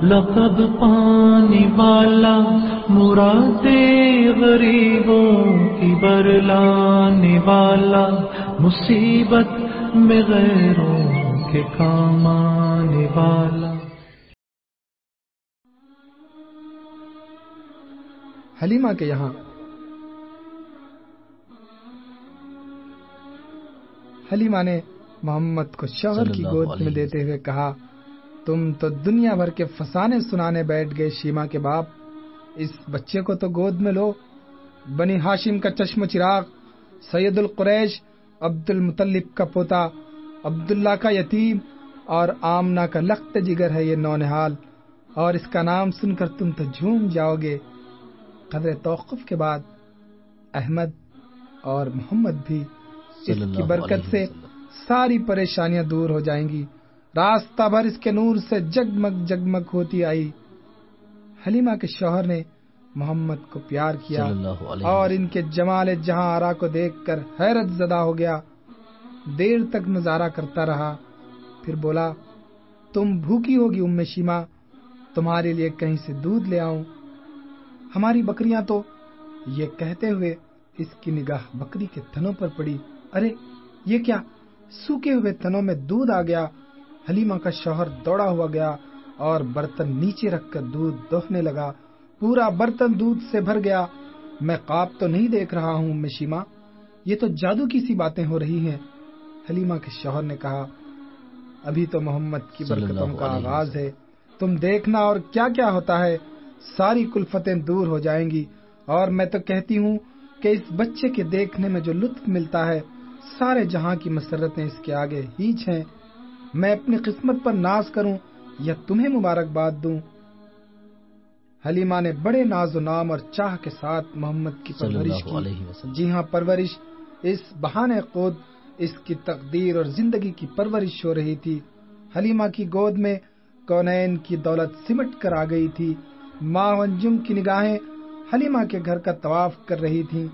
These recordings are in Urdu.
لقب پانے والا، مرادے غریبوں کی برلانے والا، مصیبت میں غیروں کے کام آنے والا۔ حلیمہ کے یہاں حلیمہ نے محمد کو شوہر کی گود میں دیتے ہوئے کہا، تم تو دنیا بھر کے فسانے سنانے بیٹھ گئے شیما کے باپ، اس بچے کو تو گود میں لو۔ بنی ہاشم کا چشم و چراغ، سید القریش، عبد المطلب کا پوتا، عبداللہ کا یتیم اور آمنہ کا لخت جگر ہے یہ نونہال، اور اس کا نام سن کر تم تو جھوم جاؤ گے۔ قدر توقف کے بعد احمد اور محمد بھی اس کی برکت سے ساری پریشانیاں دور ہو جائیں گی۔ راستہ بھر اس کے نور سے جگمگ جگمگ ہوتی آئی۔ حلیمہ کے شوہر نے محمد کو پیار کیا اور ان کے جمال جہاں آرا کو دیکھ کر حیرت زدہ ہو گیا۔ دیر تک نظارہ کرتا رہا، پھر بولا، تم بھوکی ہوگی ام شیما، تمہارے لیے کہیں سے دودھ لے آؤں؟ ہماری بکریاں تو، یہ کہتے ہوئے اس کی نگاہ بکری کے تھنوں پر پڑی۔ ارے یہ کیا، سوکھے ہوئے تھنوں میں دودھ آ گیا۔ حلیمہ کا شوہر دوڑا ہوا گیا اور برتن نیچے رکھ کر دودھ دوہنے لگا۔ پورا برتن دودھ سے بھر گیا۔ میں خواب تو نہیں دیکھ رہا ہوں ام شیما، یہ تو جادو کی سی باتیں ہو رہی ہیں۔ حلیمہ کے شوہر نے کہا، ابھی تو محمد کی برکتوں کا آغاز ہے، تم دیکھنا اور کیا کیا ہوتا ہے، ساری کلفتیں دور ہو جائیں گی۔ اور میں تو کہتی ہوں کہ اس بچے کے دیکھنے میں جو لطف ملتا ہے، سارے جہاں کی مسرتیں اس کے آگے ہیچ ہیں۔ میں اپنی قسمت پر ناز کروں یا تمہیں مبارکباد دوں؟ حلیمہ نے بڑے ناز و نام اور چاہ کے ساتھ محمد کی پرورش کی۔ جی ہاں، پرورش، اس بہانے خود اس کی تقدیر اور زندگی کی پرورش ہو رہی تھی۔ حلیمہ کی گود میں کونین کی دولت سمٹ کر آ گئی تھی۔ ماں انجم کی نگاہیں حلیمہ کے گھر کا طواف کر رہی تھیں۔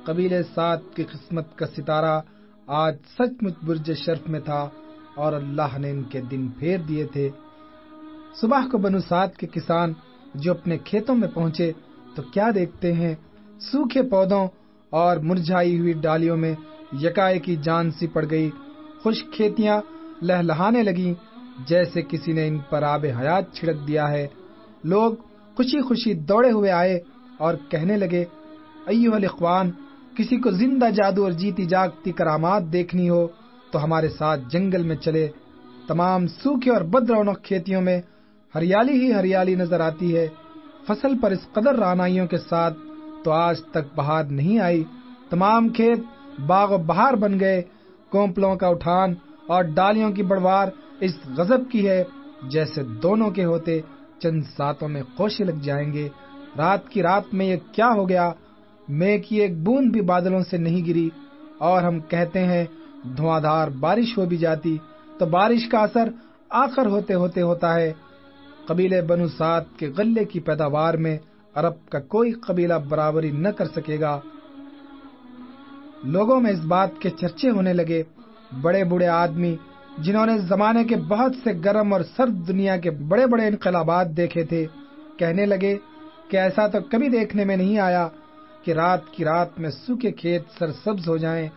قبیلے سعد کی قسمت کا ستارہ آج سچ مچ برج شرف میں تھا اور اللہ نے ان کے دن پھیر دیے تھے۔ صبح کو بنو سعد کے کسان جو اپنے کھیتوں میں پہنچے تو کیا دیکھتے ہیں، سوکھے پودوں اور مرجھائی ہوئی ڈالیوں میں یکایکی جان سی پڑ گئی۔ خشک کھیتیاں لہلہانے لگیں جیسے کسی نے ان پر آب حیات چھڑک دیا ہے۔ لوگ خوشی خوشی دوڑے ہوئے آئے اور کہنے لگے، ایھا الاخوان، کسی کو زندہ جادو اور جیتی جاگتی کرامات دیکھنی ہو تو ہمارے ساتھ جنگل میں چلے۔ تمام سوکھے اور بد رونق کھیتیوں میں ہریالی ہی ہریالی نظر آتی ہے۔ فصل پر اس قدر رعنائیوں کے ساتھ تو آج تک بہار نہیں آئی۔ تمام کھیت باغ و بہار بن گئے۔ کونپلوں کا اٹھان اور ڈالیوں کی بڑوار اس غضب کی ہے جیسے دونوں کے ہوتے چند ساتوں میں خوشے لگ جائیں گے۔ رات کی رات میں یہ کیا ہو گیا؟ مے کی ایک بوند بھی بادلوں سے نہیں گری، اور ہم کہتے ہیں دھواں دھار بارش ہو بھی جاتی تو بارش کا اثر آخر ہوتے ہوتے ہوتا ہے۔ قبیلے بنو سعد کے غلے کی پیداوار میں عرب کا کوئی قبیلہ برابری نہ کر سکے گا۔ لوگوں میں اس بات کے چرچے ہونے لگے۔ بڑے بوڑھے آدمی جنہوں نے زمانے کے بہت سے گرم اور سرد دنیا کے بڑے بڑے انقلابات دیکھے تھے، کہنے لگے کہ ایسا تو کبھی دیکھنے میں نہیں آیا کہ رات کی رات میں سوکھے کھیت سرسبز ہو جائیں۔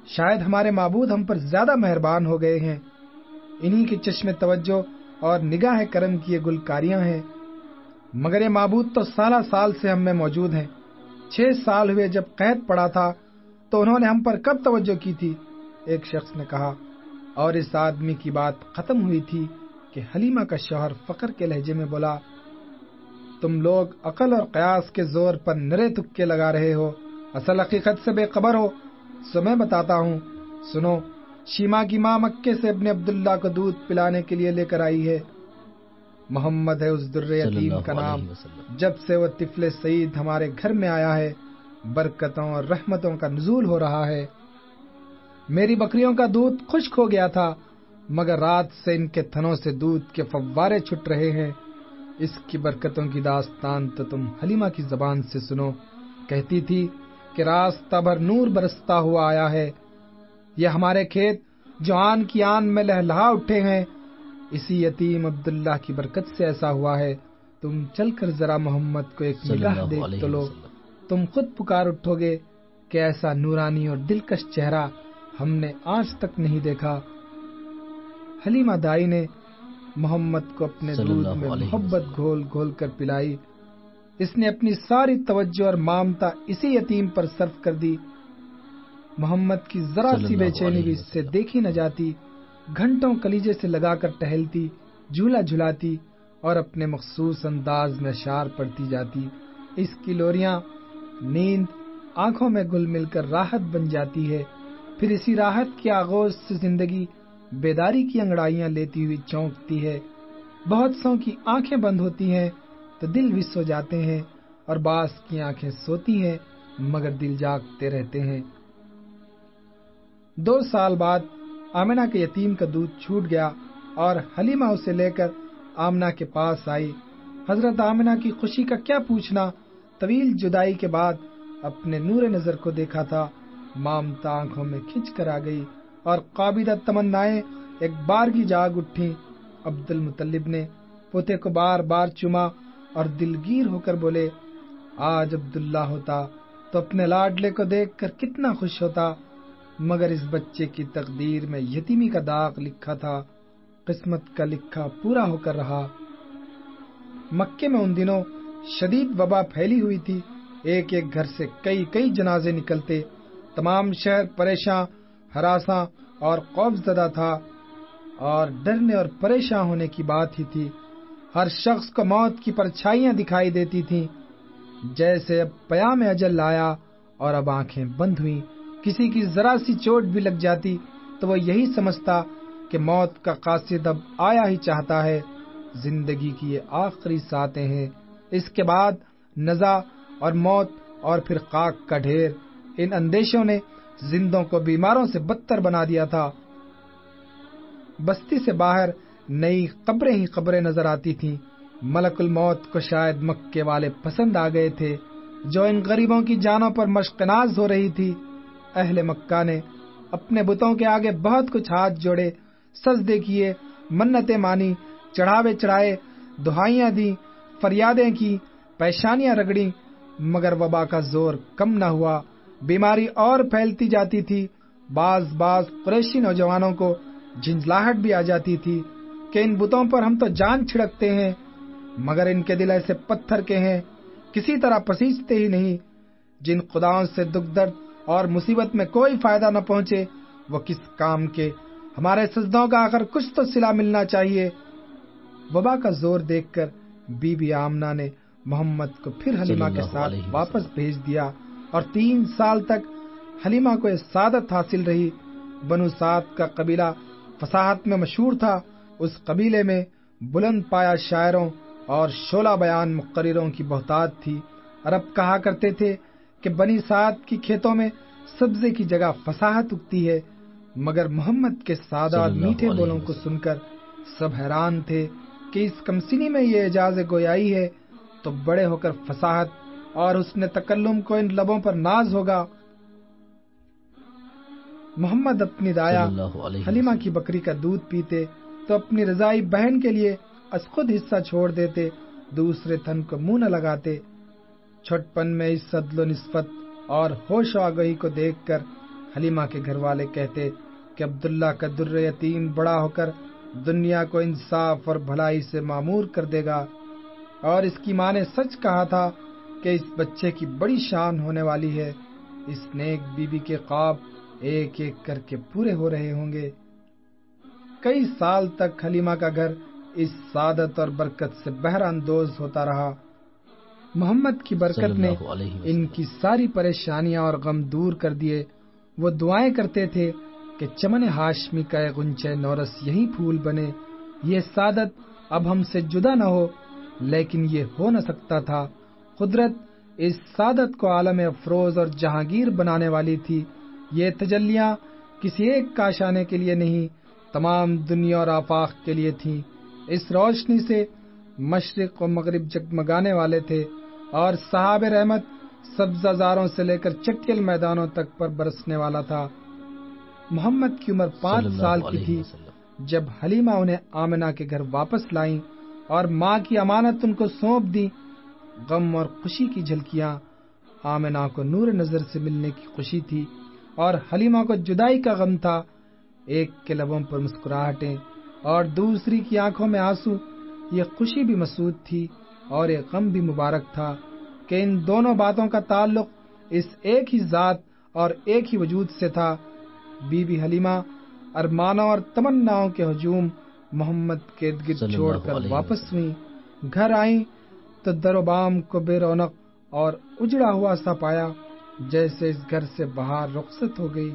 شاید ہمارے معبود ہم پر زیادہ مہربان ہو گئے ہیں، انہی کی چشم توجہ اور نگاہ کرم کی یہ گلکاریاں ہیں۔ مگر یہ معبود تو سالہ سال سے ہم میں موجود ہیں۔ 6 سال ہوئے جب قید پڑا تھا تو انہوں نے ہم پر کب توجہ کی تھی؟ ایک شخص نے کہا، اور اس آدمی کی بات ختم ہوئی تھی کہ حلیمہ کا شوہر فخر کے لہجے میں بولا، تم لوگ عقل اور قیاس کے زور پر نرے تکے لگا رہے ہو، اصل حقیقت سے بے خبر ہو۔ سو میں بتاتا ہوں، سنو۔ شیما کی ماں مکے سے ابن عبداللہ کو دودھ پلانے کے لیے لے کر آئی ہے۔ محمد ہے اس در یتیم کا نام۔ جب سے وہ طفل سعید ہمارے گھر میں آیا ہے، برکتوں اور رحمتوں کا نزول ہو رہا ہے۔ میری بکریوں کا دودھ خشک ہو گیا تھا، مگر رات سے ان کے تھنوں سے دودھ کے فوارے چھٹ رہے ہیں۔ اس کی برکتوں کی داستان تو تم حلیمہ کی زبان سے سنو۔ کہتی تھی کہ راستہ بھر نور برستا ہوا آیا ہے۔ یہ ہمارے کھیت جو آن کی آن میں لہلہا اٹھے ہیں، اسی یتیم عبداللہ کی برکت سے ایسا ہوا ہے. تم چل کر ذرا محمد کو ایک نگاہ دیکھ تو لو، تم خود پکار اٹھو گے کہ ایسا نورانی اور دلکش چہرہ ہم نے آج تک نہیں دیکھا. حلیمہ دائی نے محمد کو اپنے دودھ میں محبت گھول گھول کر پلائی. اس نے اپنی ساری توجہ اور مامتا اسی یتیم پر صرف کر دی. محمد کی ذرا سی بے چینی بھی اس سے دیکھی نہ جاتی. گھنٹوں کلیجے سے لگا کر ٹہلتی، جھولا جھلاتی اور اپنے مخصوص انداز میں اشعار پڑھتی جاتی. اس کی لوریاں نیند آنکھوں میں گل مل کر راحت بن جاتی ہے. پھر اسی راحت کے آغوش سے زندگی بیداری کی انگڑائیاں لیتی ہوئی چونکتی ہے. بہت سو کی آنکھیں بند ہوتی ہیں تو دل بھی سو جاتے ہیں، اور بعض کی آنکھیں سوتی ہیں مگر دل جاگتے رہتے ہیں. 2 سال بعد آمنہ کے یتیم کا دودھ چھوٹ گیا اور حلیمہ اسے لے کر آمنہ کے پاس آئی. حضرت آمنہ کی خوشی کا کیا پوچھنا. طویل جدائی کے بعد اپنے نور نظر کو دیکھا تھا. مامتا آنکھوں میں کھنچ کر آ گئی اور قابضہ تمنائیں ایک بارگی جاگ اٹھی. عبد المطلب نے پوتے کو بار بار چوما اور دلگیر ہو کر بولے، آج عبداللہ ہوتا تو اپنے لاڈلے کو دیکھ کر کتنا خوش ہوتا، مگر اس بچے کی تقدیر میں یتیمی کا داغ لکھا تھا. قسمت کا لکھا پورا ہو کر رہا. مکے میں ان دنوں شدید وبا پھیلی ہوئی تھی. ایک ایک گھر سے کئی کئی جنازے نکلتے. تمام شہر پریشاں، ہراساں اور خوف زدہ تھا، اور ڈرنے اور پریشاں ہونے کی بات ہی تھی. ہر شخص کو موت کی پرچھائیاں دکھائی دیتی تھیں، جیسے اب پیام اجل آیا اور اب آنکھیں بند ہوئیں. کسی کی ذرا سی چوٹ بھی لگ جاتی تو وہ یہی سمجھتا کہ موت کا قاصد اب آیا ہی چاہتا ہے. زندگی کی یہ آخری ساعتیں ہیں، اس کے بعد نزا اور موت اور پھر خاک کا ڈھیر. ان اندیشوں نے زندوں کو بیماروں سے بدتر بنا دیا تھا. بستی سے باہر نئی قبریں ہی قبریں نظر آتی تھیں. ملک الموت کو شاید مکے والے پسند آ گئے تھے جو ان غریبوں کی جانوں پر مشق ناز ہو رہی تھی. اہل مکہ نے اپنے بتوں کے آگے بہت کچھ ہاتھ جوڑے، سجدے کیے، منتیں مانی، چڑھاوے چڑھائے، دہائیاں دی، فریادیں کی، پیشانیاں رگڑیں، مگر وبا کا زور کم نہ ہوا. بیماری اور پھیلتی جاتی تھی. بعض قریشی نوجوانوں کو جھنجلاہٹ بھی آ جاتی تھی کہ ان بتوں پر ہم تو جان چھڑکتے ہیں، مگر ان کے دل ایسے پتھر کے ہیں، کسی طرح پسیجتے ہی نہیں. جن خداؤں سے دکھ درد اور مصیبت میں کوئی فائدہ نہ پہنچے وہ کس کام کے. ہمارے سجدوں کا آخر کچھ تو صلہ ملنا چاہیے. وبا کا زور دیکھ کر بی بی آمنہ نے محمد کو پھر حلیمہ کے ساتھ واپس بھیج دیا، اور 3 سال تک حلیمہ کو یہ سعادت حاصل رہی. بنو سعد کا قبیلہ فصاحت میں مشہور تھا. اس قبیلے میں بلند پایا شاعروں اور شعلہ بیان مقرروں کی بہتات تھی. عرب کہا کرتے تھے کہ بنی سعد کی کھیتوں میں سبزے کی جگہ فصاحت اگتی ہے. مگر محمد کے سادہ میٹھے بولوں کو سن کر سب حیران تھے کہ اس کمسنی میں یہ اعجاز گویائی ہے تو بڑے ہو کر فصاحت اور حسن تکلم کو ان لبوں پر ناز ہوگا. محمد اپنی دایا حلیمہ کی بکری کا دودھ پیتے تو اپنی رضائی بہن کے لیے از خود حصہ چھوڑ دیتے، دوسرے تن کو منہ نہ لگاتے. چھٹپن میں اس عدل و نسبت اور ہوش و آگہی کو دیکھ کر حلیمہ کے گھر والے کہتے کہ عبداللہ کا در یتیم بڑا ہو کر دنیا کو انصاف اور بھلائی سے معمور کر دے گا. اور اس کی ماں نے سچ کہا تھا کہ اس بچے کی بڑی شان ہونے والی ہے. اس نیک بی بی کے خواب ایک ایک کر کے پورے ہو رہے ہوں گے. کئی سال تک حلیمہ کا گھر اس سعادت اور برکت سے بہرہ اندوز ہوتا رہا. محمد کی برکت نے ان کی ساری پریشانیاں اور غم دور کر دیے. وہ دعائیں کرتے تھے کہ چمن ہاشمی کا غنچہ نورس یہی پھول بنے. یہ سعادت اب ہم سے جدا نہ ہو، لیکن یہ ہو نہ سکتا تھا. قدرت اس سعادت کو عالم افروز اور جہانگیر بنانے والی تھی. یہ تجلیاں کسی ایک کاشانے کے لیے نہیں، تمام دنیا اور آفاق کے لیے تھیں. اس روشنی سے مشرق و مغرب جگمگانے والے تھے، اور صحاب رحمت سبزہ زاروں سے لے کر چٹیل میدانوں تک پر برسنے والا تھا. محمد کی عمر 5 سال کی تھی جب حلیمہ انہیں آمنہ کے گھر واپس لائیں اور ماں کی امانت ان کو سونپ دی، غم اور خوشی کی جھلکیاں، آمنہ کو نور نظر سے ملنے کی خوشی تھی اور حلیمہ کو جدائی کا غم تھا۔ ایک کے لبوں پر مسکراہٹیں اور دوسری کی آنکھوں میں آنسو، یہ خوشی بھی مسعود تھی اور یہ غم بھی مبارک تھا کہ ان دونوں باتوں کا تعلق اس ایک ہی ذات اور ایک ہی وجود سے تھا۔ بی بی حلیمہ ارمانوں اور تمناؤں کے ہجوم محمد کے ارد گرد چھوڑ کر واپس ہوئیں۔ گھر آئیں تو در و بام کو بے رونق اور اجڑا ہوا سا پایا، جیسے اس گھر سے بہار رخصت ہو گئی۔